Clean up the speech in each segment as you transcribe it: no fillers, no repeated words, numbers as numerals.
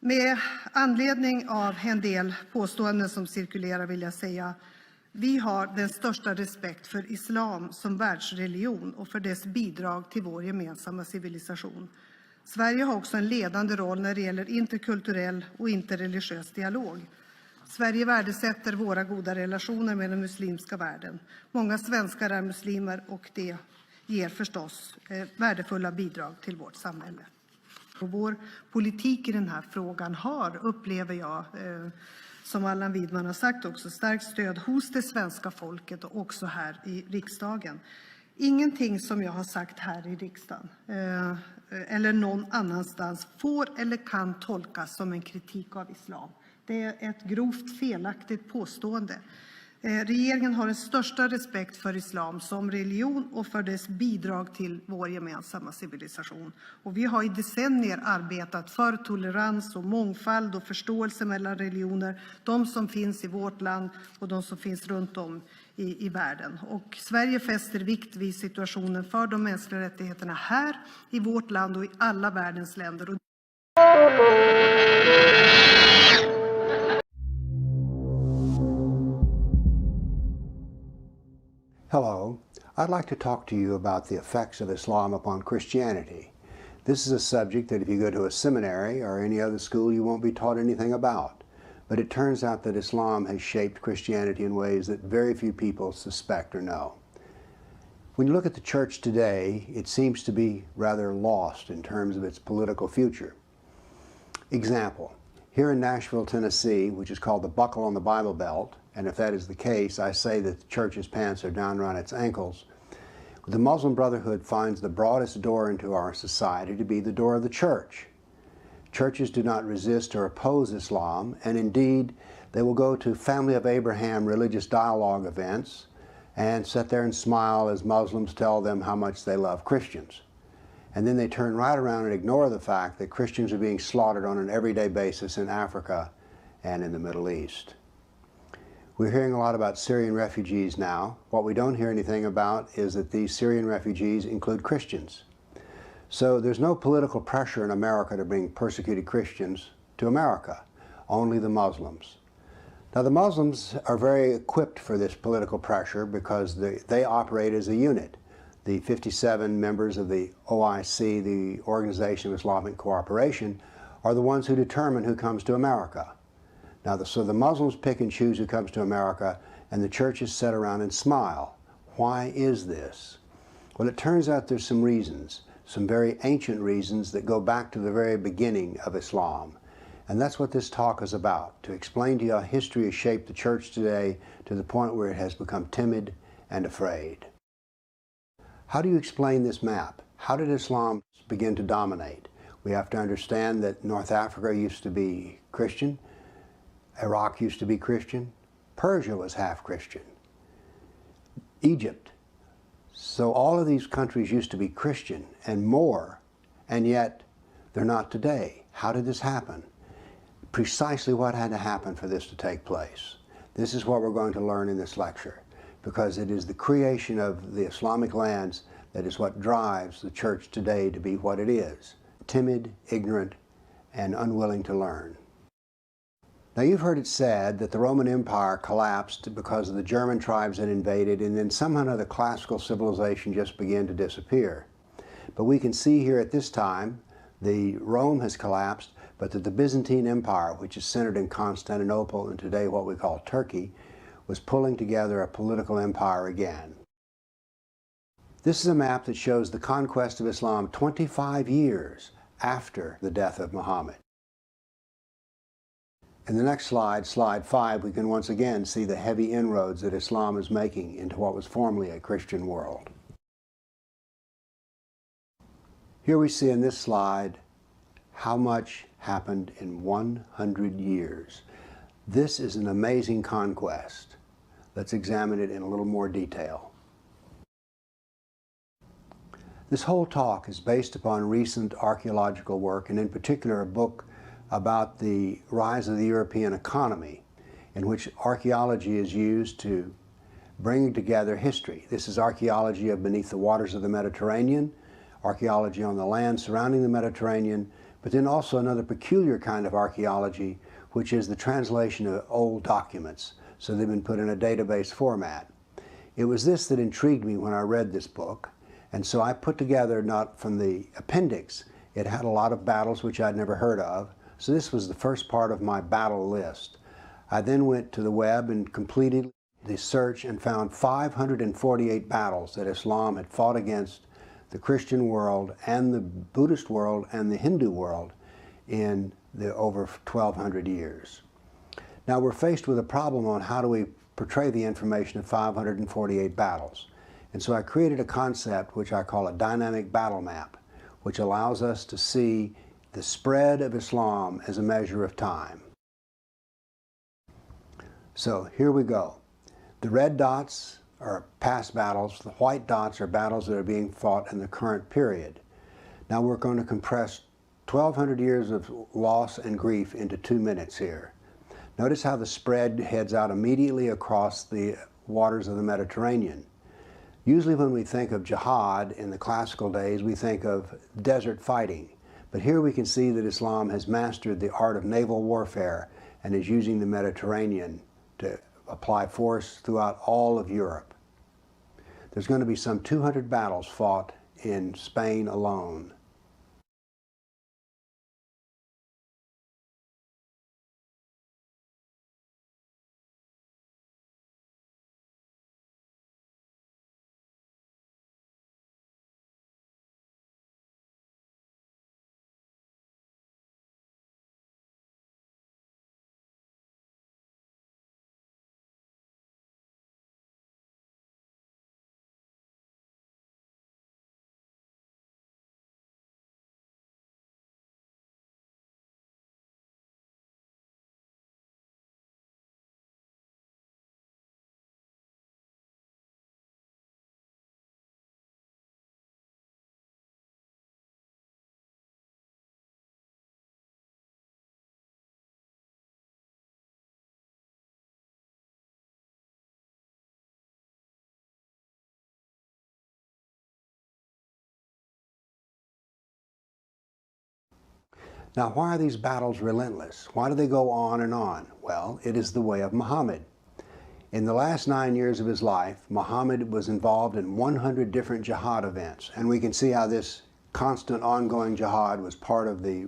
Med anledning av en del påståenden som cirkulerar vill jag säga: vi har den största respekt för islam som världsreligion och för dess bidrag till vår gemensamma civilisation. Sverige har också en ledande roll när det gäller interkulturell och interreligiös dialog. Sverige värdesätter våra goda relationer med den muslimska världen. Många svenskar är muslimer och det ger förstås värdefulla bidrag till vårt samhälle. Och vår politik i den här frågan har, upplever jag, som Allan Widman har sagt, också starkt stöd hos det svenska folket och också här i riksdagen. Ingenting som jag har sagt här i riksdagen eller någon annanstans får eller kan tolkas som en kritik av islam. Det är ett grovt felaktigt påstående. Regeringen har den största respekt för islam som religion och för dess bidrag till vår gemensamma civilisation. Och vi har i decennier arbetat för tolerans och mångfald och förståelse mellan religioner, de som finns i vårt land och de som finns runt om i världen. Och Sverige fäster vikt vid situationen för de mänskliga rättigheterna här i vårt land och i alla världens länder. Hello, I'd like to talk to you about the effects of Islam upon Christianity. This is a subject that if you go to a seminary or any other school you won't be taught anything about. But it turns out that Islam has shaped Christianity in ways that very few people suspect or know. When you look at the church today, it seems to be rather lost in terms of its political future. Example, here in Nashville, Tennessee, which is called the Buckle on the Bible Belt, and if that is the case, I say that the church's pants are down around its ankles. The Muslim Brotherhood finds the broadest door into our society to be the door of the church. Churches do not resist or oppose Islam, and indeed, they will go to Family of Abraham religious dialogue events and sit there and smile as Muslims tell them how much they love Christians. And then they turn right around and ignore the fact that Christians are being slaughtered on an everyday basis in Africa and in the Middle East. We're hearing a lot about Syrian refugees now. What we don't hear anything about is that these Syrian refugees include Christians. So there's no political pressure in America to bring persecuted Christians to America, only the Muslims. Now the Muslims are very equipped for this political pressure because they operate as a unit. The 57 members of the OIC, the Organization of Islamic Cooperation, are the ones who determine who comes to America. Now, so the Muslims pick and choose who comes to America, and the churches sit around and smile. Why is this? Well, it turns out there's some reasons, some very ancient reasons that go back to the very beginning of Islam. And that's what this talk is about, to explain to you how history has shaped the church today to the point where it has become timid and afraid. How do you explain this map? How did Islam begin to dominate? We have to understand that North Africa used to be Christian, Iraq used to be Christian, Persia was half Christian, Egypt. So all of these countries used to be Christian and more, and yet they're not today. How did this happen? Precisely what had to happen for this to take place. This is what we're going to learn in this lecture, because it is the creation of the Islamic lands that is what drives the church today to be what it is, timid, ignorant, and unwilling to learn. Now you've heard it said that the Roman Empire collapsed because of the German tribes that invaded, and then somehow the classical civilization just began to disappear. But we can see here at this time, the Rome has collapsed, but that the Byzantine Empire, which is centered in Constantinople and today what we call Turkey, was pulling together a political empire again. This is a map that shows the conquest of Islam 25 years after the death of Muhammad. In the next slide, slide 5, we can once again see the heavy inroads that Islam is making into what was formerly a Christian world. Here we see in this slide how much happened in 100 years. This is an amazing conquest. Let's examine it in a little more detail. This whole talk is based upon recent archaeological work, and in particular a book about the rise of the European economy, in which archaeology is used to bring together history. This is archaeology of beneath the waters of the Mediterranean, archaeology on the land surrounding the Mediterranean, but then also another peculiar kind of archaeology, which is the translation of old documents, so they've been put in a database format. It was this that intrigued me when I read this book, and so I put together, not from the appendix, it had a lot of battles which I'd never heard of, so this was the first part of my battle list. I then went to the web and completed the search and found 548 battles that Islam had fought against the Christian world and the Buddhist world and the Hindu world in the over 1,200 years. Now we're faced with a problem on how do we portray the information of 548 battles. And so I created a concept which I call a dynamic battle map, which allows us to see the spread of Islam as a measure of time. So here we go. The red dots are past battles. The white dots are battles that are being fought in the current period. Now we're going to compress 1,200 years of loss and grief into 2 minutes here. Notice how the spread heads out immediately across the waters of the Mediterranean. Usually when we think of jihad in the classical days, we think of desert fighting. But here we can see that Islam has mastered the art of naval warfare and is using the Mediterranean to apply force throughout all of Europe. There's going to be some 200 battles fought in Spain alone. Now, why are these battles relentless? Why do they go on and on? Well, it is the way of Muhammad. In the last 9 years of his life, Muhammad was involved in 100 different jihad events, and we can see how this constant ongoing jihad was part of the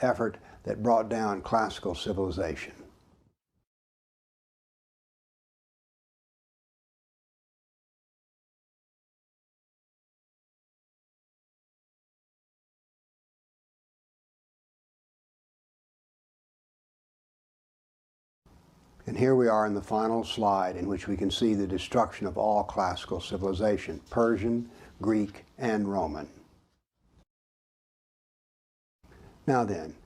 effort that brought down classical civilization. And here we are in the final slide in which we can see the destruction of all classical civilization, Persian, Greek, and Roman. Now then,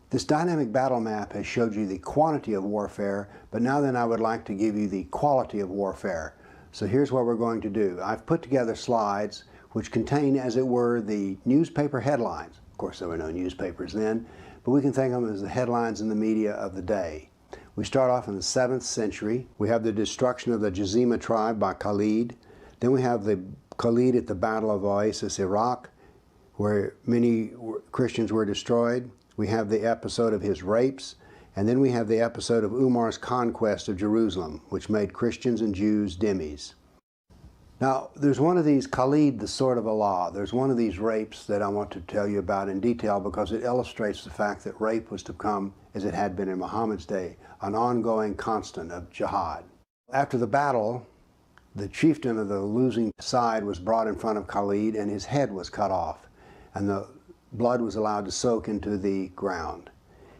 this dynamic battle map has showed you the quantity of warfare, but now then I would like to give you the quality of warfare. So here's what we're going to do. I've put together slides which contain, as it were, the newspaper headlines. Of course, there were no newspapers then, but we can think of them as the headlines in the media of the day. We start off in the 7th century. We have the destruction of the Jazima tribe by Khalid. Then we have the Khalid at the Battle of Oasis, Iraq, where many Christians were destroyed. We have the episode of his rapes. And then we have the episode of Umar's conquest of Jerusalem, which made Christians and Jews dhimmis. Now, there's one of these, Khalid, the sword of Allah. There's one of these rapes that I want to tell you about in detail because it illustrates the fact that rape was to come, as it had been in Muhammad's day, an ongoing constant of jihad. After the battle, the chieftain of the losing side was brought in front of Khalid and his head was cut off, and the blood was allowed to soak into the ground.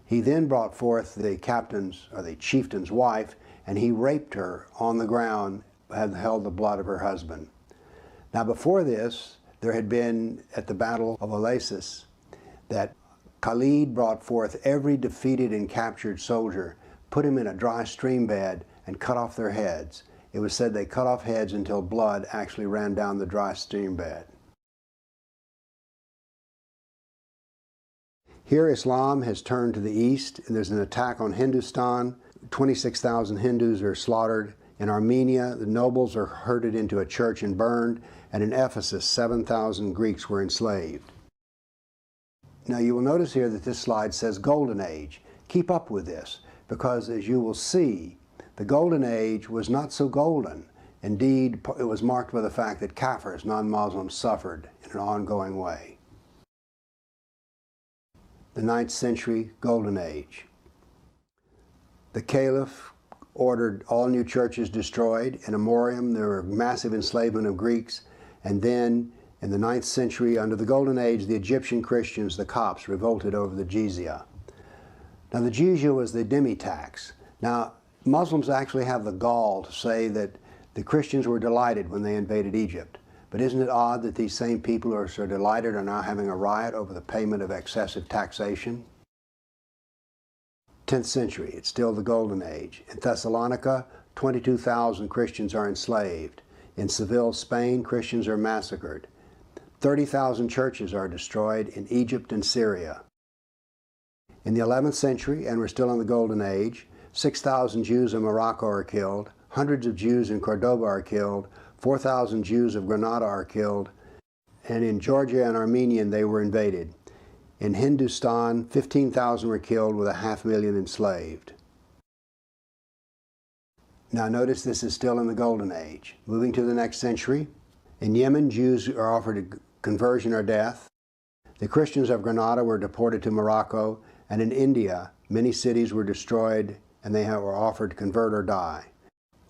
He then brought forth the captain's, or the chieftain's wife, and he raped her on the ground, had held the blood of her husband. Now before this, there had been at the Battle of Oasis that Khalid brought forth every defeated and captured soldier, put him in a dry stream bed, and cut off their heads. It was said they cut off heads until blood actually ran down the dry stream bed. Here Islam has turned to the east, and there's an attack on Hindustan. 26,000 Hindus are slaughtered. In Armenia, the nobles are herded into a church and burned, and in Ephesus, 7,000 Greeks were enslaved. Now you will notice here that this slide says Golden Age. Keep up with this, because as you will see, the Golden Age was not so golden. Indeed, it was marked by the fact that Kafirs, non-Muslims, suffered in an ongoing way. The 9th century Golden Age. The Caliph ordered all new churches destroyed. In Amorium, there were massive enslavement of Greeks. And then, in the 9th century, under the Golden Age, the Egyptian Christians, the Copts, revolted over the jizya. Now, the jizya was the demi-tax. Now, Muslims actually have the gall to say that the Christians were delighted when they invaded Egypt. But isn't it odd that these same people who are so delighted are now having a riot over the payment of excessive taxation? 10th century, it's still the Golden Age. In Thessalonica, 22,000 Christians are enslaved. In Seville, Spain, Christians are massacred. 30,000 churches are destroyed in Egypt and Syria. In the 11th century, and we're still in the Golden Age, 6,000 Jews in Morocco are killed, hundreds of Jews in Cordoba are killed, 4,000 Jews of Granada are killed, and in Georgia and Armenia they were invaded. In Hindustan, 15,000 were killed with 500,000 enslaved. Now notice this is still in the Golden Age. Moving to the next century, in Yemen, Jews are offered conversion or death. The Christians of Granada were deported to Morocco, and in India, many cities were destroyed and they were offered convert or die.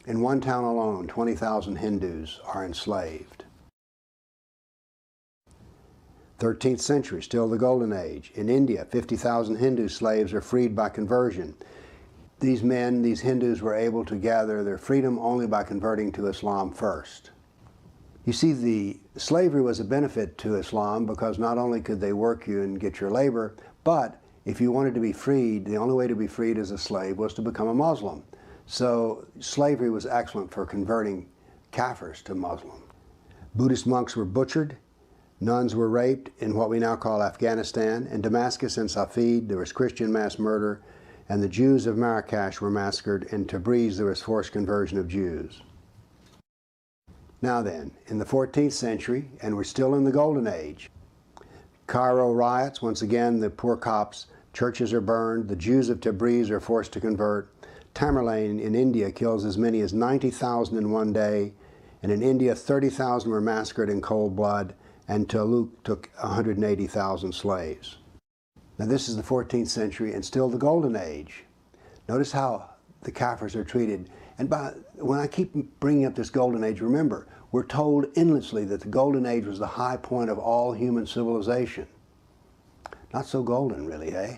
In one town alone, 20,000 Hindus are enslaved. 13th century, still the Golden Age. In India, 50,000 Hindu slaves are freed by conversion. These men, these Hindus, were able to gather their freedom only by converting to Islam first. You see, the slavery was a benefit to Islam because not only could they work you and get your labor, but if you wanted to be freed, the only way to be freed as a slave was to become a Muslim. So slavery was excellent for converting Kafirs to Muslim. Buddhist monks were butchered. Nuns were raped in what we now call Afghanistan. In Damascus and Safed, there was Christian mass murder, and the Jews of Marrakesh were massacred. In Tabriz, there was forced conversion of Jews. Now then, in the 14th century, and we're still in the Golden Age, Cairo riots, once again, the poor Copts, churches are burned, the Jews of Tabriz are forced to convert. Tamerlane in India kills as many as 90,000 in one day, and in India, 30,000 were massacred in cold blood, and Tuluk took 180,000 slaves. Now this is the 14th century and still the Golden Age. Notice how the Kafirs are treated. And when I keep bringing up this Golden Age, remember, we're told endlessly that the Golden Age was the high point of all human civilization. Not so golden, really, eh?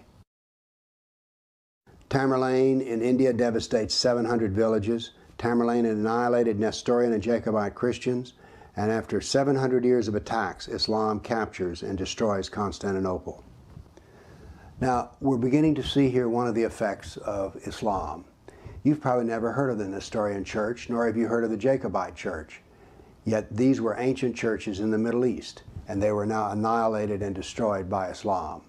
Tamerlane in India devastates 700 villages. Tamerlane annihilated Nestorian and Jacobite Christians, and after 700 years of attacks, Islam captures and destroys Constantinople. Now, we're beginning to see here one of the effects of Islam. You've probably never heard of the Nestorian Church, nor have you heard of the Jacobite Church. Yet these were ancient churches in the Middle East, and they were now annihilated and destroyed by Islam.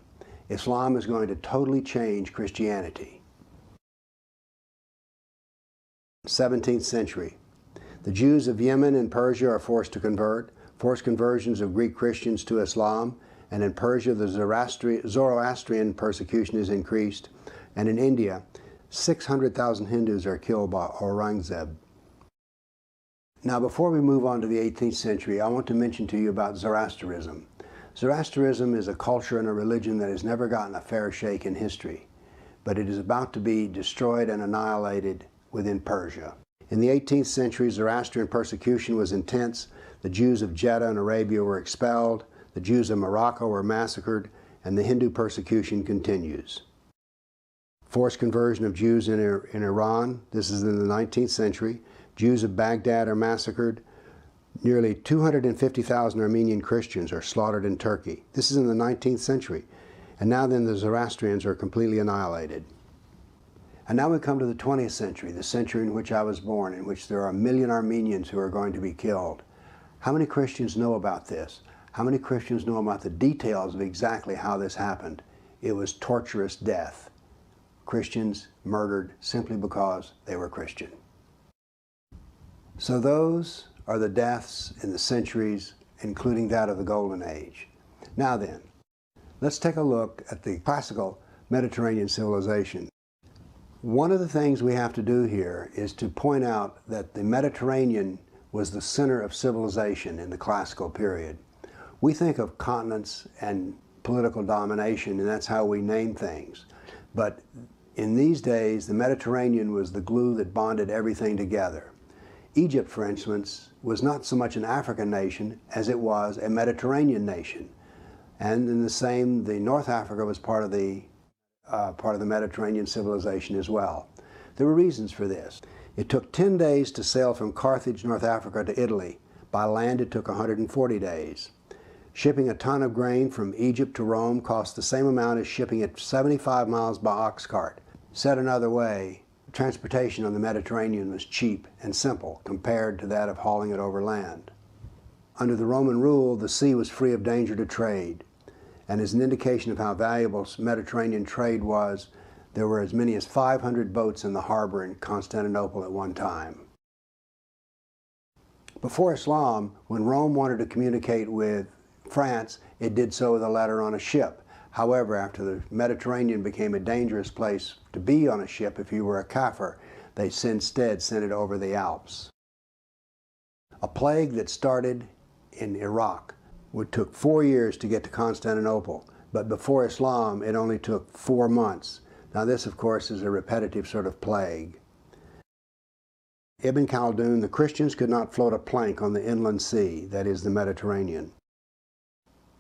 Islam is going to totally change Christianity. 17th century. The Jews of Yemen and Persia are forced to convert. Forced conversions of Greek Christians to Islam, and in Persia the Zoroastrian persecution is increased, and in India 600,000 Hindus are killed by Aurangzeb. Now before we move on to the 18th century, I want to mention to you about Zoroastrianism. Zoroastrianism is a culture and a religion that has never gotten a fair shake in history, but it is about to be destroyed and annihilated within Persia. In the 18th century, Zoroastrian persecution was intense. The Jews of Jeddah and Arabia were expelled, the Jews of Morocco were massacred, and the Hindu persecution continues. Forced conversion of Jews in Iran, this is in the 19th century. Jews of Baghdad are massacred. Nearly 250,000 Armenian Christians are slaughtered in Turkey. This is in the 19th century. And now then the Zoroastrians are completely annihilated. And now we come to the 20th century, the century in which I was born, in which there are 1 million Armenians who are going to be killed. How many Christians know about this? How many Christians know about the details of exactly how this happened? It was torturous death. Christians murdered simply because they were Christian. So those are the deaths in the centuries, including that of the Golden Age. Now then, Let's take a look at the classical Mediterranean civilization. One of the things we have to do here is to point out that the Mediterranean was the center of civilization in the classical period. We think of continents and political domination, and that's how we name things. But in these days, the Mediterranean was the glue that bonded everything together. Egypt, for instance, was not so much an African nation as it was a Mediterranean nation. And in the same, the North Africa was part of the Mediterranean civilization as well. There were reasons for this. It took 10 days to sail from Carthage, North Africa, to Italy. By land, it took 140 days. Shipping a ton of grain from Egypt to Rome cost the same amount as shipping it 75 miles by ox cart. Said another way, transportation on the Mediterranean was cheap and simple compared to that of hauling it over land. Under the Roman rule, the sea was free of danger to trade. And as an indication of how valuable Mediterranean trade was, there were as many as 500 boats in the harbor in Constantinople at one time. Before Islam, when Rome wanted to communicate with France, it did so with a letter on a ship. However, after the Mediterranean became a dangerous place to be on a ship if you were a kafir, they instead sent it over the Alps. A plague that started in Iraq took 4 years to get to Constantinople, but before Islam it only took 4 months. Now this, of course, is a repetitive sort of plague. Ibn Khaldun, the Christians could not float a plank on the inland sea, that is the Mediterranean.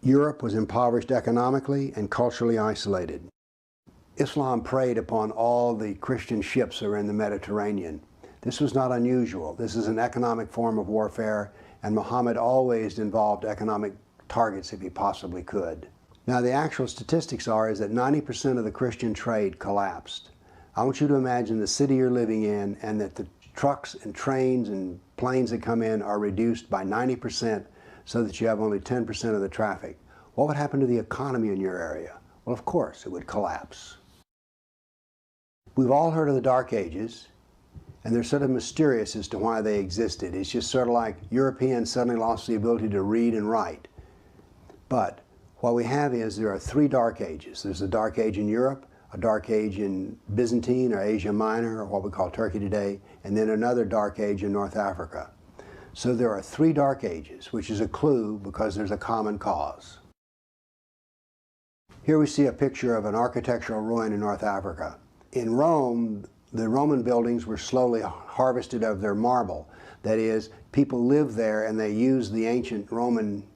Europe was impoverished economically and culturally isolated. Islam preyed upon all the Christian ships that were in the Mediterranean. This was not unusual. This is an economic form of warfare, and Muhammad always involved economic targets if he possibly could. Now the actual statistics is that 90% of the Christian trade collapsed. I want you to imagine the city you're living in and that the trucks and trains and planes that come in are reduced by 90% so that you have only 10% of the traffic. What would happen to the economy in your area? Well, of course, it would collapse. We've all heard of the Dark Ages, and they're sort of mysterious as to why they existed. It's just sort of like Europeans suddenly lost the ability to read and write. But what we have is there are 3 Dark Ages. There's a Dark Age in Europe, a Dark Age in Byzantine or Asia Minor, or what we call Turkey today, and then another Dark Age in North Africa. So there are 3 Dark Ages, which is a clue because there's a common cause. Here we see a picture of an architectural ruin in North Africa. In Rome, the Roman buildings were slowly harvested of their marble. That is, people lived there and they used the ancient Roman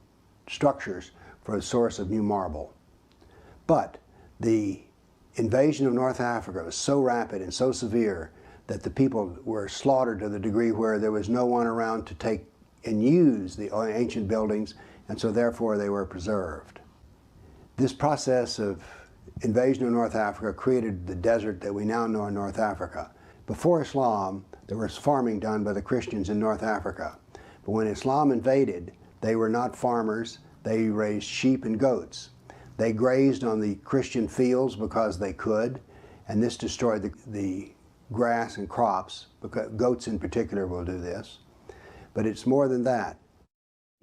structures for a source of new marble. But the invasion of North Africa was so rapid and so severe that the people were slaughtered to the degree where there was no one around to take and use the ancient buildings, and so therefore they were preserved. This process of invasion of North Africa created the desert that we now know in North Africa. Before Islam, there was farming done by the Christians in North Africa. But when Islam invaded, they were not farmers, they raised sheep and goats. They grazed on the Christian fields because they could, and this destroyed the grass and crops, because goats in particular will do this. But it's more than that.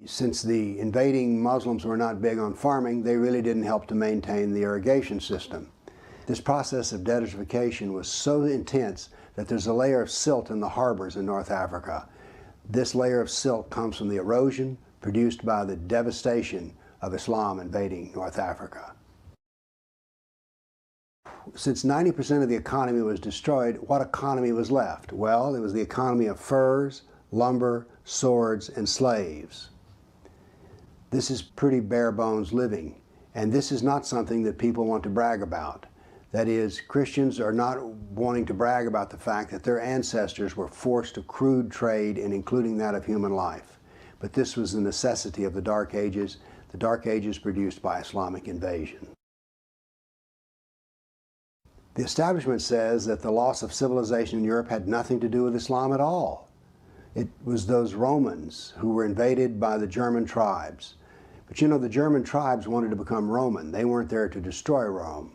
Since the invading Muslims were not big on farming, they really didn't help to maintain the irrigation system. This process of desertification was so intense that there's a layer of silt in the harbors in North Africa. This layer of silt comes from the erosion produced by the devastation of Islam invading North Africa. Since 90% of the economy was destroyed, what economy was left? Well, it was the economy of furs, lumber, swords, and slaves. This is pretty bare bones living, and this is not something that people want to brag about. That is, Christians are not wanting to brag about the fact that their ancestors were forced to crude trade, and including that of human life. But this was the necessity of the Dark Ages produced by Islamic invasion. The establishment says that the loss of civilization in Europe had nothing to do with Islam at all. It was those Romans who were invaded by the German tribes. But you know, the German tribes wanted to become Roman. They weren't there to destroy Rome.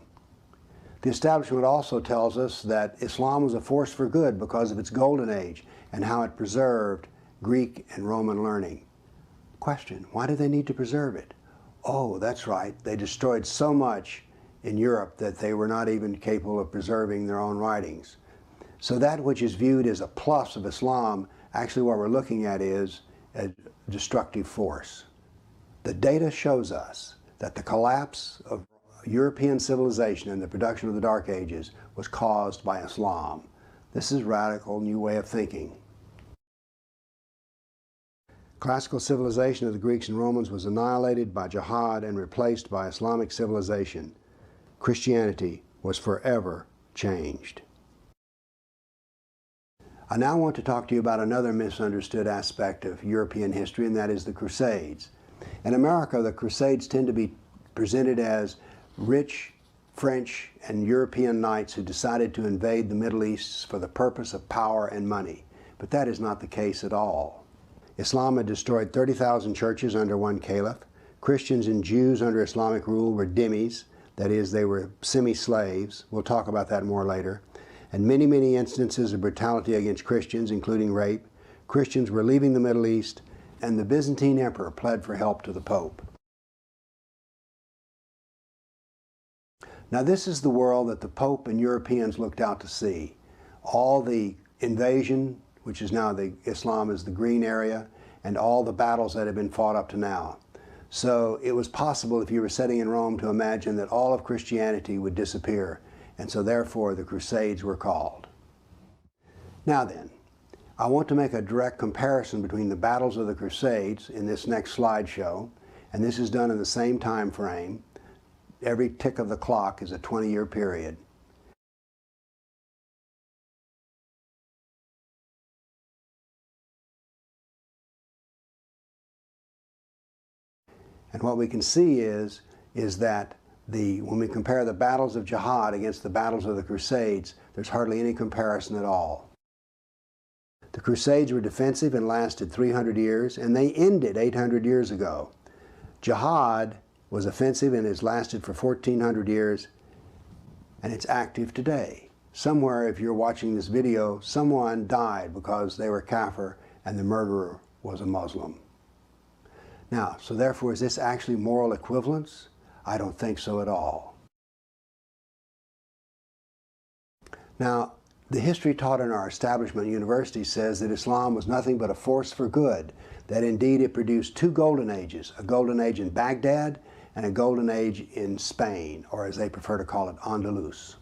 The establishment also tells us that Islam was a force for good because of its golden age and how it preserved Greek and Roman learning. Question, why do they need to preserve it? Oh, that's right. They destroyed so much in Europe that they were not even capable of preserving their own writings. So that which is viewed as a plus of Islam, actually what we're looking at is a destructive force. The data shows us that the collapse of European civilization and the production of the Dark Ages was caused by Islam. This is a radical new way of thinking. Classical civilization of the Greeks and Romans was annihilated by jihad and replaced by Islamic civilization. Christianity was forever changed. I now want to talk to you about another misunderstood aspect of European history, and that is the Crusades. In America, the Crusades tend to be presented as rich French and European knights who decided to invade the Middle East for the purpose of power and money. But that is not the case at all. Islam had destroyed 30,000 churches under one caliph. Christians and Jews under Islamic rule were dhimmis, that is, they were semi-slaves. We'll talk about that more later. And many, many instances of brutality against Christians, including rape. Christians were leaving the Middle East, and the Byzantine emperor pled for help to the Pope. Now this is the world that the Pope and Europeans looked out to see. All the invasion, which is now Islam is the green area, and all the battles that have been fought up to now. So it was possible, if you were sitting in Rome, to imagine that all of Christianity would disappear, and so therefore the Crusades were called. Now then, I want to make a direct comparison between the battles of the Crusades in this next slideshow, and this is done in the same time frame. Every tick of the clock is a 20-year period. And what we can see is that when we compare the battles of jihad against the battles of the Crusades, there's hardly any comparison at all. The Crusades were defensive and lasted 300 years, and they ended 800 years ago. Jihad was offensive and has lasted for 1,400 years, and it's active today. Somewhere, if you're watching this video, someone died because they were kafir and the murderer was a Muslim. Now, so therefore, is this actually moral equivalence? I don't think so at all. Now, the history taught in our establishment university says that Islam was nothing but a force for good, that indeed it produced two golden ages, a golden age in Baghdad and a golden age in Spain, or as they prefer to call it, Andalus.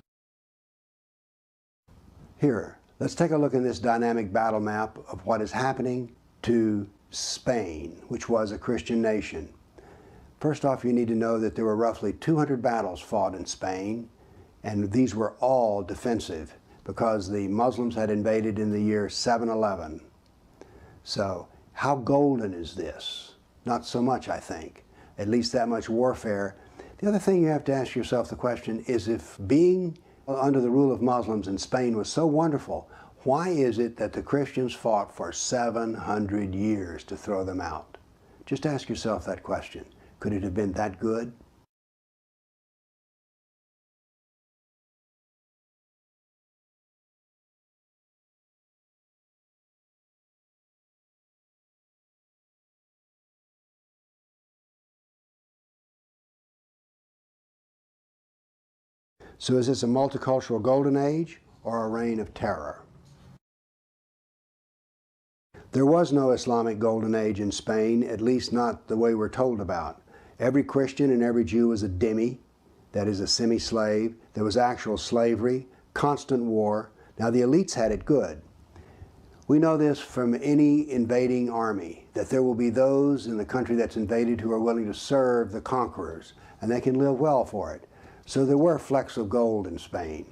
Here, let's take a look at this dynamic battle map of what is happening to Spain, which was a Christian nation. First off, you need to know that there were roughly 200 battles fought in Spain, and these were all defensive because the Muslims had invaded in the year 711. So, how golden is this? Not so much, I think. At least that much warfare. The other thing you have to ask yourself the question is, if being under the rule of Muslims in Spain was so wonderful, why is it that the Christians fought for 700 years to throw them out? Just ask yourself that question. Could it have been that good? So is this a multicultural golden age or a reign of terror? There was no Islamic golden age in Spain, at least not the way we're told about. Every Christian and every Jew was a dhimmi, that is a semi-slave. There was actual slavery, constant war. Now the elites had it good. We know this from any invading army, that there will be those in the country that's invaded who are willing to serve the conquerors, and they can live well for it. So there were flecks of gold in Spain.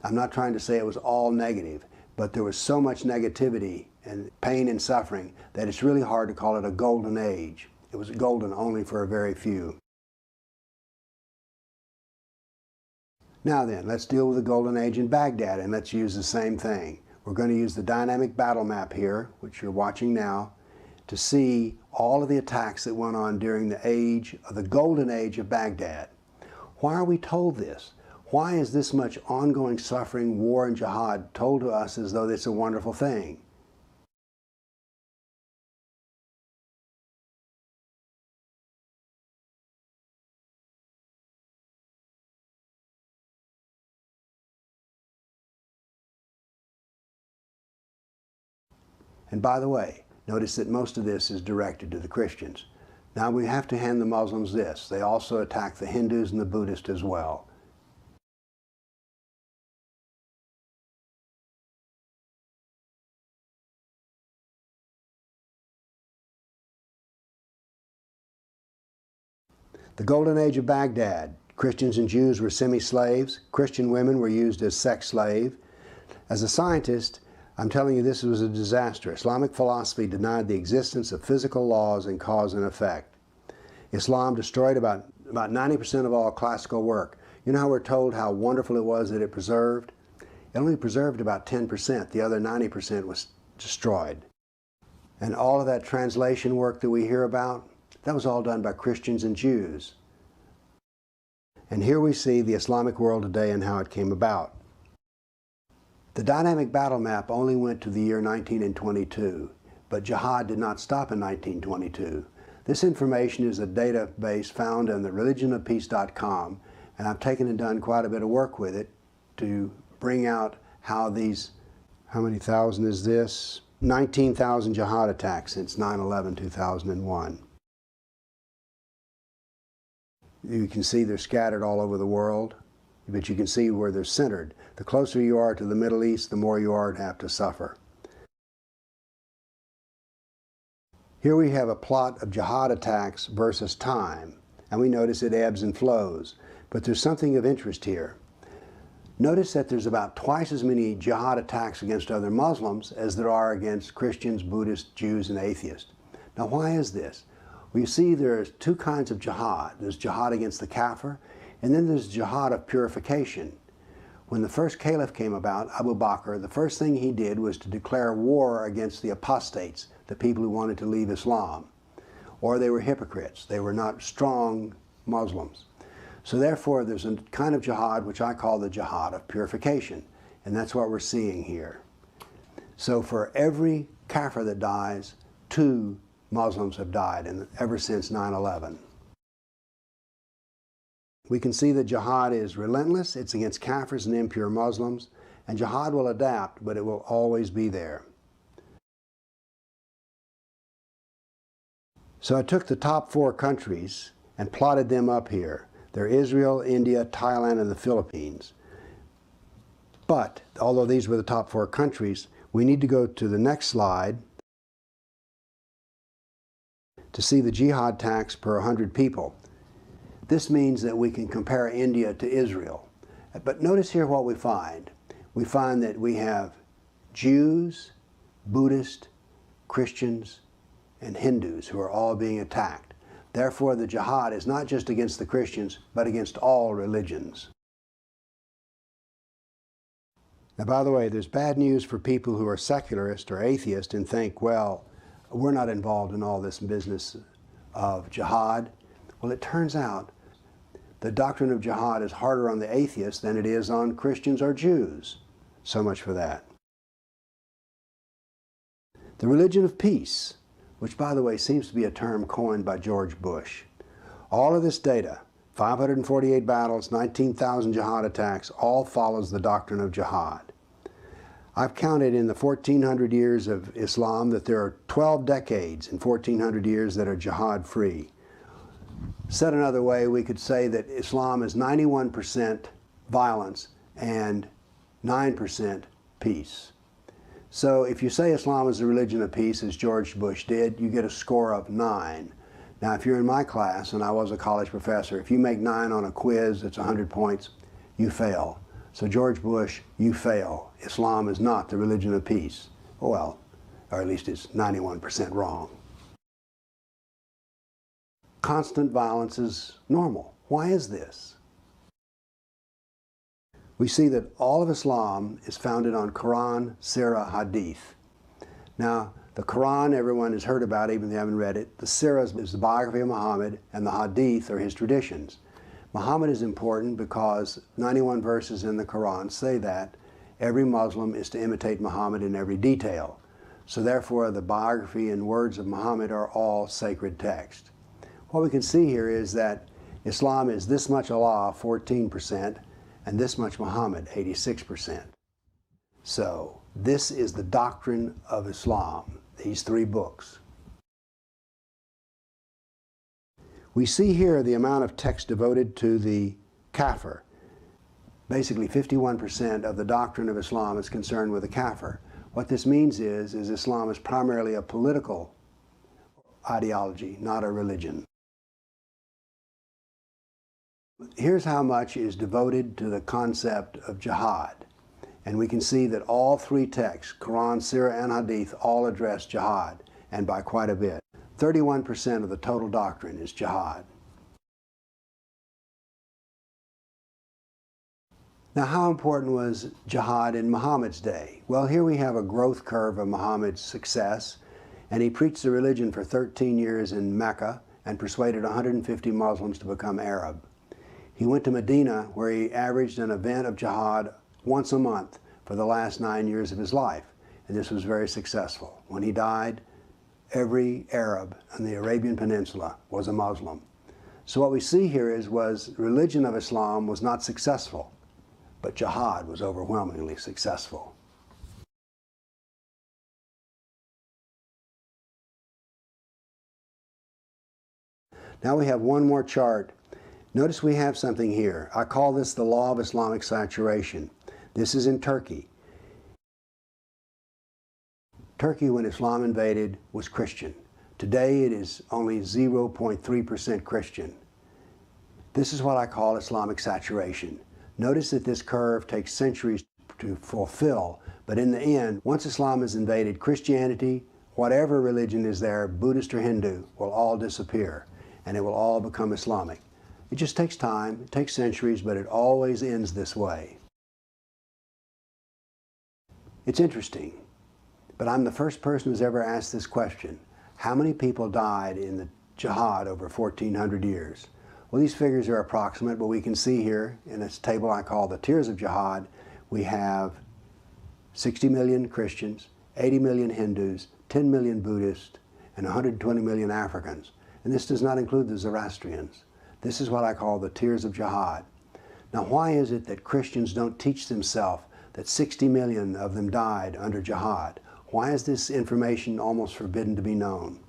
I'm not trying to say it was all negative, but there was so much negativity and pain and suffering that it's really hard to call it a golden age. It was golden only for a very few. Now then, let's deal with the golden age in Baghdad, and let's use the same thing. We're going to use the dynamic battle map here, which you're watching now, to see all of the attacks that went on during the age of the golden age of Baghdad. Why are we told this? Why is this much ongoing suffering, war, and jihad told to us as though it's a wonderful thing? And by the way, notice that most of this is directed to the Christians. Now we have to hand the Muslims this. They also attack the Hindus and the Buddhists as well. The Golden Age of Baghdad. Christians and Jews were semi-slaves. Christian women were used as sex slaves. As a scientist, I'm telling you this was a disaster. Islamic philosophy denied the existence of physical laws and cause and effect. Islam destroyed about 90% of all classical work. You know how we're told how wonderful it was that it preserved? It only preserved about 10%. The other 90% was destroyed. And all of that translation work that we hear about, that was all done by Christians and Jews. And here we see the Islamic world today and how it came about. The dynamic battle map only went to the year 1922, but jihad did not stop in 1922. This information is a database found on the religionofpeace.com, and I've taken and done quite a bit of work with it to bring out how many thousand is this? 19,000 jihad attacks since 9/11/2001. You can see they're scattered all over the world, but you can see where they're centered. The closer you are to the Middle East, the more you are to have to suffer. Here we have a plot of jihad attacks versus time, and we notice it ebbs and flows. But there's something of interest here. Notice that there's about twice as many jihad attacks against other Muslims as there are against Christians, Buddhists, Jews, and atheists. Now why is this? Well, you see there's two kinds of jihad. There's jihad against the kafir, and then there's jihad of purification. When the first caliph came about, Abu Bakr, the first thing he did was to declare war against the apostates, the people who wanted to leave Islam. Or they were hypocrites. They were not strong Muslims. So therefore, there's a kind of jihad which I call the jihad of purification, and that's what we're seeing here. So for every kafir that dies, 2 Muslims have died ever since 9/11. We can see that jihad is relentless. It's against kafirs and impure Muslims, and jihad will adapt, but it will always be there. So I took the top 4 countries and plotted them up here. They're Israel, India, Thailand, and the Philippines. But although these were the top 4 countries, we need to go to the next slide to see the jihad attacks per 100 people. This means that we can compare India to Israel. But notice here what we find. We find that we have Jews, Buddhists, Christians, and Hindus who are all being attacked. Therefore, the jihad is not just against the Christians, but against all religions. Now, by the way, there's bad news for people who are secularist or atheist and think, well, we're not involved in all this business of jihad. Well, it turns out the doctrine of jihad is harder on the atheists than it is on Christians or Jews. So much for that. The religion of peace, which by the way seems to be a term coined by George Bush. All of this data, 548 battles, 19,000 jihad attacks, all follows the doctrine of jihad. I've counted in the 1400 years of Islam that there are 12 decades in 1400 years that are jihad-free. Said another way, we could say that Islam is 91% violence and 9% peace. So if you say Islam is a religion of peace, as George Bush did, you get a score of 9. Now, if you're in my class, and I was a college professor, if you make 9 on a quiz that's 100 points, you fail. So George Bush, you fail. Islam is not the religion of peace. Well, or at least it's 91% wrong. Constant violence is normal. Why is this? We see that all of Islam is founded on Quran, Sirah, Hadith. Now, the Quran everyone has heard about, even if they haven't read it. The Sirah is the biography of Muhammad, and the Hadith are his traditions. Muhammad is important because 91 verses in the Quran say that every Muslim is to imitate Muhammad in every detail. So therefore, the biography and words of Muhammad are all sacred text. What we can see here is that Islam is this much Allah, 14%, and this much Muhammad, 86%. So This is the doctrine of Islam, these 3 books. We see here the amount of text devoted to the kafir. Basically 51% of the doctrine of Islam is concerned with the kafir. What this means is Islam is primarily a political ideology, not a religion. Here's how much is devoted to the concept of jihad. And we can see that all 3 texts, Quran, Sirah, and Hadith, all address jihad, and by quite a bit. 31% of the total doctrine is jihad. Now, how important was jihad in Muhammad's day? Well, here we have a growth curve of Muhammad's success, and he preached the religion for 13 years in Mecca and persuaded 150 Muslims to become Arab. He went to Medina, where he averaged an event of jihad once a month for the last 9 years of his life, and this was very successful. When he died, every Arab on the Arabian Peninsula was a Muslim. So what we see here was religion of Islam was not successful, but jihad was overwhelmingly successful. Now we have one more chart. Notice we have something here. I call this the law of Islamic saturation. This is in Turkey. Turkey, when Islam invaded, was Christian. Today it is only 0.3% Christian. This is what I call Islamic saturation. Notice that this curve takes centuries to fulfill, but in the end, once Islam has invaded Christianity, whatever religion is there, Buddhist or Hindu, will all disappear, and it will all become Islamic. It just takes time, it takes centuries, but it always ends this way. It's interesting, but I'm the first person who's ever asked this question. How many people died in the jihad over 1,400 years? Well, these figures are approximate, but we can see here in this table I call the tiers of jihad, we have 60 million Christians, 80 million Hindus, 10 million Buddhists, and 120 million Africans. And this does not include the Zoroastrians. This is what I call the tiers of jihad. Now, why is it that Christians don't teach themselves that 60 million of them died under jihad? Why is this information almost forbidden to be known?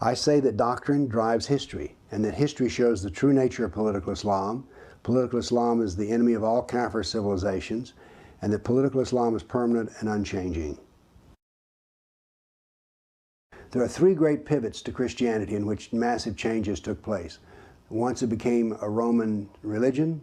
I say that doctrine drives history, and that history shows the true nature of political Islam. Political Islam is the enemy of all Kafir civilizations, and that political Islam is permanent and unchanging. There are 3 great pivots to Christianity in which massive changes took place. Once it became a Roman religion,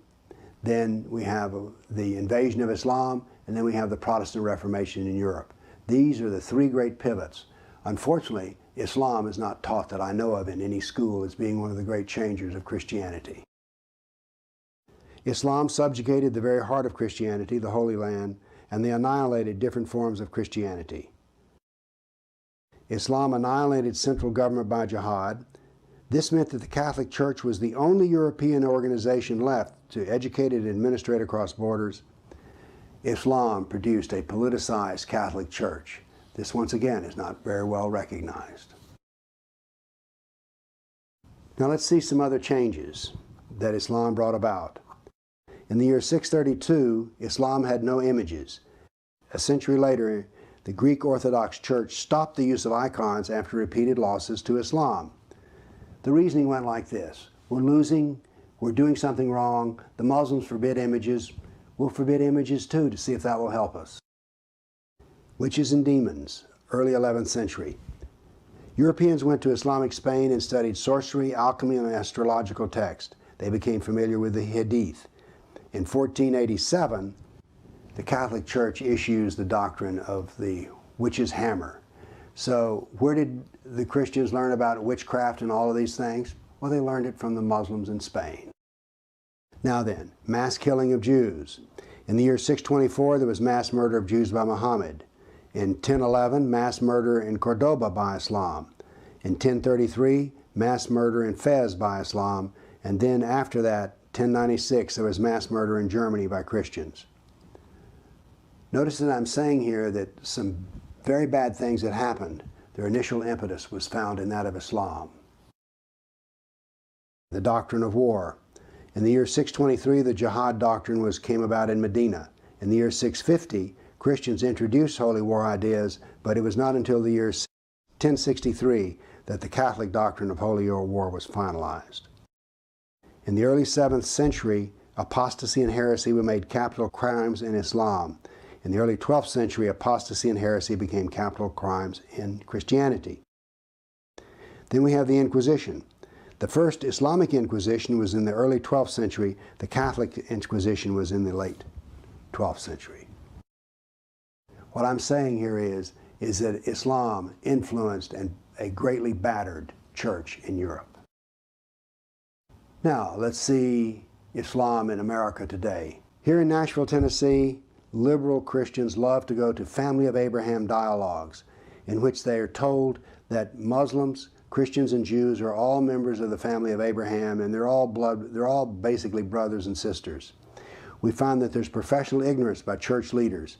then we have the invasion of Islam, and then we have the Protestant Reformation in Europe. These are the 3 great pivots. Unfortunately, Islam is not taught that I know of in any school as being one of the great changers of Christianity. Islam subjugated the very heart of Christianity, the Holy Land, and they annihilated different forms of Christianity. Islam annihilated central government by jihad. This meant that the Catholic Church was the only European organization left to educate and administrate across borders. Islam produced a politicized Catholic Church. This, once again, is not very well recognized. Now let's see some other changes that Islam brought about. In the year 632, Islam had no images. A century later, the Greek Orthodox Church stopped the use of icons after repeated losses to Islam. The reasoning went like this: we're losing, we're doing something wrong, the Muslims forbid images, we'll forbid images too to see if that will help us. Witches and demons, early 11th century. Europeans went to Islamic Spain and studied sorcery, alchemy, and astrological text. They became familiar with the Hadith. In 1487, the Catholic Church issues the doctrine of the witch's hammer. So where did the Christians learn about witchcraft and all of these things? Well, they learned it from the Muslims in Spain. Now then, mass killing of Jews. In the year 624, there was mass murder of Jews by Muhammad. In 1011, mass murder in Cordoba by Islam. In 1033, mass murder in Fez by Islam. And then after that, 1096, there was mass murder in Germany by Christians. Notice that I'm saying here that some very bad things that happened, their initial impetus was found in that of Islam. The doctrine of war. In the year 623, the jihad doctrine came about in Medina. In the year 650, Christians introduced holy war ideas, but it was not until the year 1063 that the Catholic doctrine of holy war was finalized. In the early 7th century, apostasy and heresy were made capital crimes in Islam. In the early 12th century, apostasy and heresy became capital crimes in Christianity. Then we have the Inquisition. The first Islamic Inquisition was in the early 12th century. The Catholic Inquisition was in the late 12th century. What I'm saying here is that Islam influenced a greatly battered church in Europe. Now, let's see Islam in America today. Here in Nashville, Tennessee, liberal Christians love to go to Family of Abraham dialogues, in which they are told that Muslims, Christians, and Jews are all members of the family of Abraham, and they're all basically brothers and sisters. We find that there's professional ignorance by church leaders.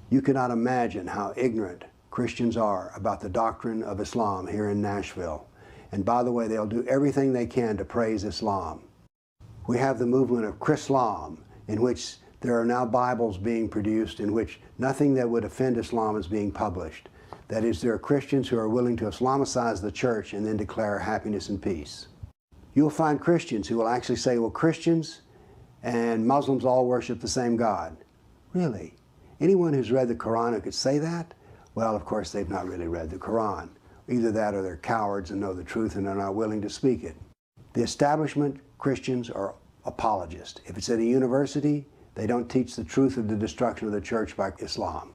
You cannot imagine how ignorant Christians are about the doctrine of Islam here in Nashville. And by the way, they'll do everything they can to praise Islam. We have the movement of Chrislam, in which there are now Bibles being produced in which nothing that would offend Islam is being published. That is, there are Christians who are willing to Islamicize the church and then declare happiness and peace. You'll find Christians who will actually say, well, Christians and Muslims all worship the same God. Really? Anyone who's read the Quran who could say that? Well, of course, they've not really read the Quran. Either that or they're cowards and know the truth and are not willing to speak it. The establishment Christians are apologists. If it's at a university, they don't teach the truth of the destruction of the church by Islam.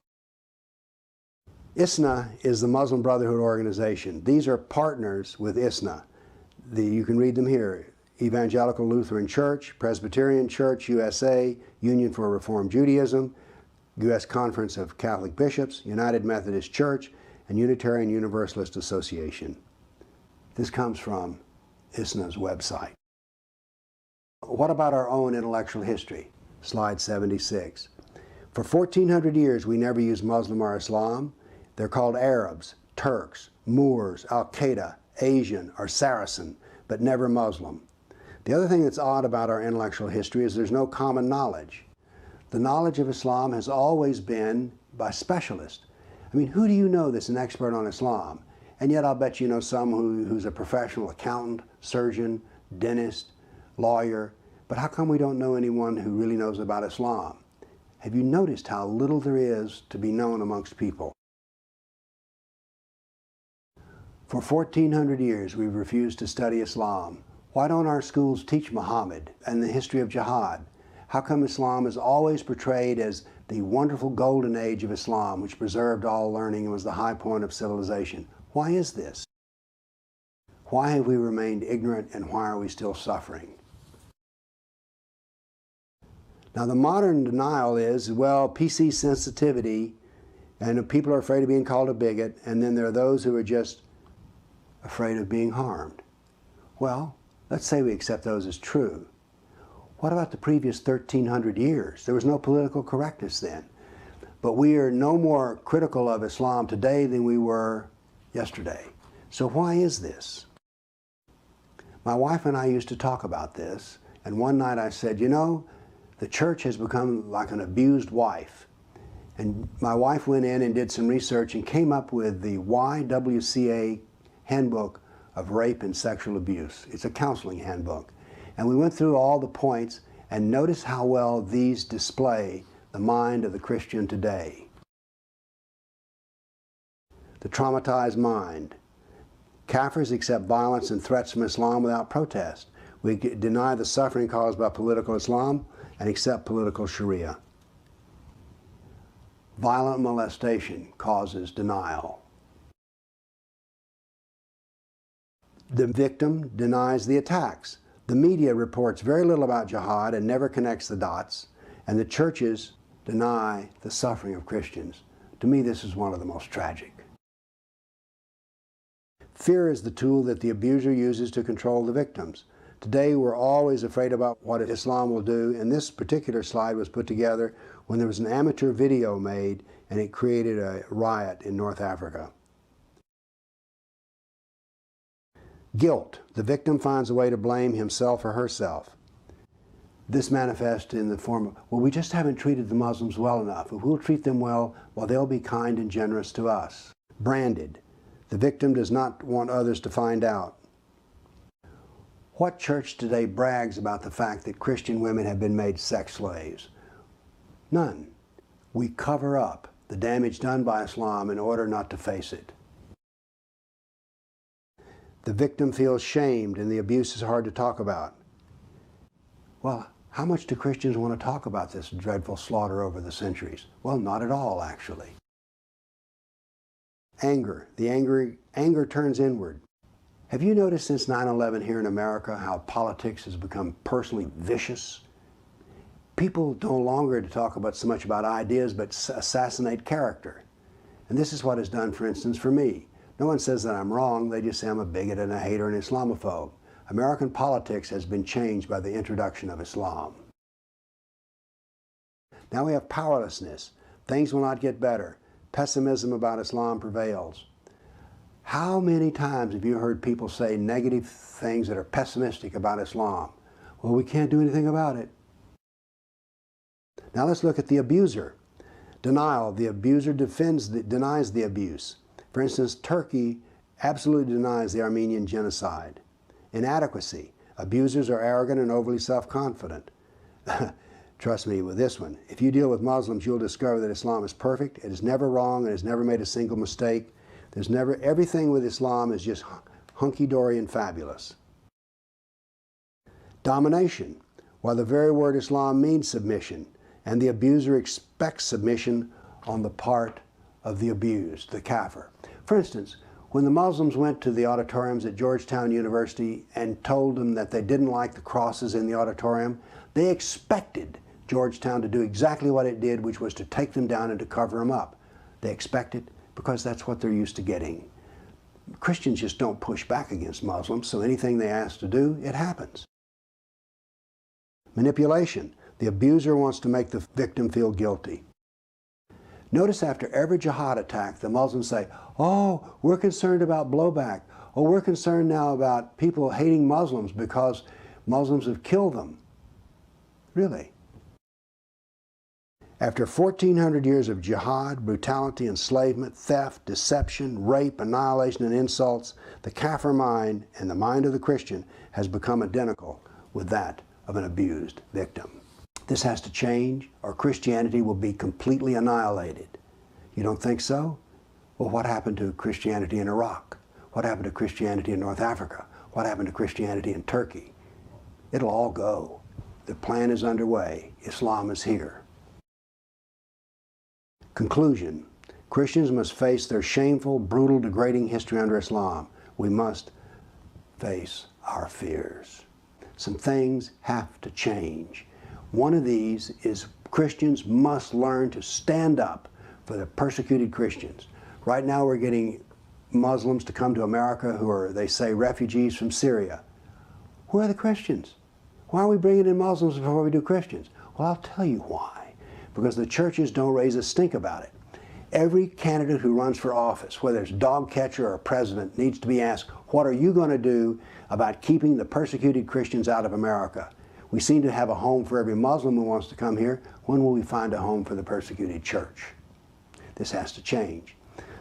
ISNA is the Muslim Brotherhood organization. These are partners with ISNA. You can read them here. Evangelical Lutheran Church, Presbyterian Church USA, Union for Reform Judaism, U.S. Conference of Catholic Bishops, United Methodist Church, and Unitarian Universalist Association. This comes from ISNA's website. What about our own intellectual history? Slide 76. For 1400 years we never used Muslim or Islam. They're called Arabs, Turks, Moors, Al-Qaeda, Asian, or Saracen, but never Muslim. The other thing that's odd about our intellectual history is there's no common knowledge. The knowledge of Islam has always been by specialists. I mean, who do you know that's an expert on Islam? And yet I'll bet you know some who's a professional accountant, surgeon, dentist, lawyer. But how come we don't know anyone who really knows about Islam? Have you noticed how little there is to be known amongst people? For 1400 years we've refused to study Islam. Why don't our schools teach Muhammad and the history of jihad? How come Islam is always portrayed as the wonderful golden age of Islam, which preserved all learning and was the high point of civilization? Why is this? Why have we remained ignorant, and why are we still suffering? Now, the modern denial is, well, PC sensitivity, and people are afraid of being called a bigot, and then there are those who are just afraid of being harmed. Well, let's say we accept those as true. What about the previous 1300 years? There was no political correctness then. But we are no more critical of Islam today than we were yesterday. So why is this? My wife and I used to talk about this, and one night I said, you know, the church has become like an abused wife. And my wife went in and did some research and came up with the YWCA Handbook of Rape and Sexual Abuse. It's a counseling handbook. And we went through all the points, and notice how well these display the mind of the Christian today. The traumatized mind. Kafirs accept violence and threats from Islam without protest. We deny the suffering caused by political Islam and accept political Sharia. Violent molestation causes denial. The victim denies the attacks. The media reports very little about jihad and never connects the dots, and the churches deny the suffering of Christians. To me, this is one of the most tragic. Fear is the tool that the abuser uses to control the victims. Today, we're always afraid about what Islam will do, and this particular slide was put together when there was an amateur video made, and it created a riot in North Africa. Guilt. The victim finds a way to blame himself or herself. This manifests in the form of, well, we just haven't treated the Muslims well enough. If we'll treat them well, they'll be kind and generous to us. Branded. The victim does not want others to find out. What church today brags about the fact that Christian women have been made sex slaves? None. We cover up the damage done by Islam in order not to face it. The victim feels shamed and the abuse is hard to talk about. Well, how much do Christians want to talk about this dreadful slaughter over the centuries? Well, not at all, actually. Anger. The anger turns inward. Have you noticed since 9/11 here in America how politics has become personally vicious? People no longer talk about so much about ideas, but assassinate character. And this is what is done, for instance, for me. No one says that I'm wrong, they just say I'm a bigot and a hater and an Islamophobe. American politics has been changed by the introduction of Islam. Now we have powerlessness. Things will not get better. Pessimism about Islam prevails. How many times have you heard people say negative things that are pessimistic about Islam? Well, we can't do anything about it. Now let's look at the abuser. Denial. The abuser denies the abuse. For instance, Turkey absolutely denies the Armenian genocide. Inadequacy. Abusers are arrogant and overly self-confident. Trust me with this one. If you deal with Muslims, you'll discover that Islam is perfect. It is never wrong. It has never made a single mistake. Everything with Islam is just hunky-dory and fabulous. Domination. While the very word Islam means submission, and the abuser expects submission on the part of the abused, the kafir. For instance, when the Muslims went to the auditoriums at Georgetown University and told them that they didn't like the crosses in the auditorium, they expected Georgetown to do exactly what it did, which was to take them down and to cover them up. They expect it because that's what they're used to getting. Christians just don't push back against Muslims, so anything they ask to do, it happens. Manipulation. The abuser wants to make the victim feel guilty. Notice after every jihad attack, the Muslims say, oh, we're concerned about blowback. Oh, we're concerned now about people hating Muslims because Muslims have killed them. Really? After 1,400 years of jihad, brutality, enslavement, theft, deception, rape, annihilation, and insults, the kafir mind and the mind of the Christian has become identical with that of an abused victim. This has to change, or Christianity will be completely annihilated. You don't think so? Well, what happened to Christianity in Iraq? What happened to Christianity in North Africa? What happened to Christianity in Turkey? It'll all go. The plan is underway. Islam is here. Conclusion. Christians must face their shameful, brutal, degrading history under Islam. We must face our fears. Some things have to change. One of these is Christians must learn to stand up for the persecuted Christians. Right now we're getting Muslims to come to America who are, they say, refugees from Syria. Where are the Christians? Why are we bringing in Muslims before we do Christians? Well, I'll tell you why. Because the churches don't raise a stink about it. Every candidate who runs for office, whether it's dog catcher or president, needs to be asked, what are you going to do about keeping the persecuted Christians out of America? We seem to have a home for every Muslim who wants to come here. When will we find a home for the persecuted church? This has to change.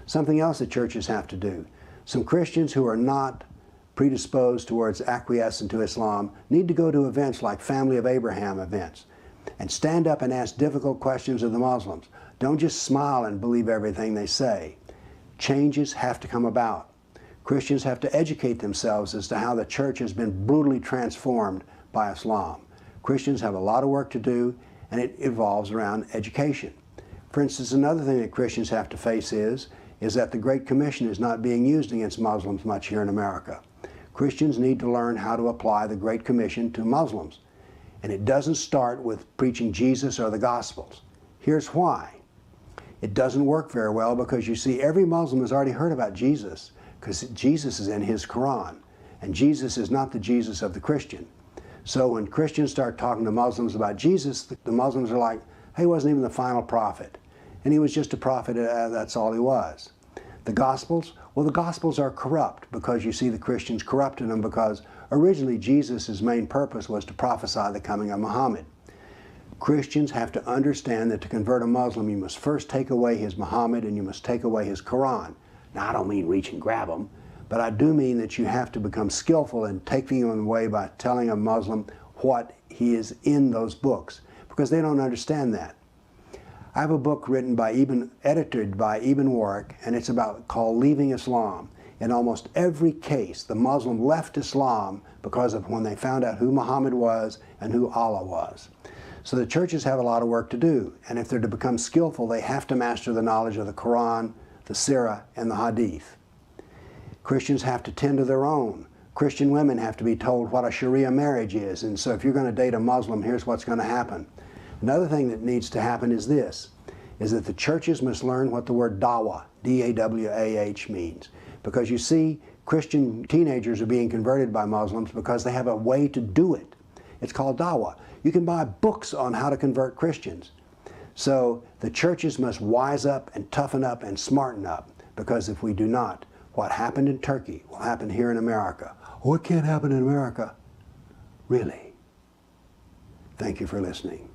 Something else that churches have to do. Some Christians who are not predisposed towards acquiescing to Islam need to go to events like Family of Abraham events and stand up and ask difficult questions of the Muslims. Don't just smile and believe everything they say. Changes have to come about. Christians have to educate themselves as to how the church has been brutally transformed by Islam. Christians have a lot of work to do, and it evolves around education. For instance, another thing that Christians have to face is that the Great Commission is not being used against Muslims much here in America. Christians need to learn how to apply the Great Commission to Muslims. And it doesn't start with preaching Jesus or the Gospels. Here's why. It doesn't work very well because you see, every Muslim has already heard about Jesus because Jesus is in his Quran. And Jesus is not the Jesus of the Christian. So when Christians start talking to Muslims about Jesus, the Muslims are like, hey, he wasn't even the final prophet. And he was just a prophet, that's all he was. The Gospels, Well, the Gospels are corrupt because you see the Christians corrupting them, because originally Jesus' main purpose was to prophesy the coming of Muhammad. Christians have to understand that to convert a Muslim, you must first take away his Muhammad and you must take away his Quran. Now, I don't mean reach and grab them, but I do mean that you have to become skillful in taking them away by telling a Muslim what he is in those books, because they don't understand that. I have a book written edited by Ibn Warwick, and it's called Leaving Islam. In almost every case, the Muslim left Islam because of when they found out who Muhammad was and who Allah was. So the churches have a lot of work to do, and if they're to become skillful, they have to master the knowledge of the Quran, the Sirah, and the Hadith. Christians have to tend to their own. Christian women have to be told what a Sharia marriage is, and so if you're going to date a Muslim, here's what's going to happen. Another thing that needs to happen is this, is that the churches must learn what the word dawah, D-A-W-A-H, means. Because you see, Christian teenagers are being converted by Muslims because they have a way to do it. It's called dawah. You can buy books on how to convert Christians. So the churches must wise up and toughen up and smarten up, because if we do not, what happened in Turkey will happen here in America. Oh, it can't happen in America. Really? Thank you for listening.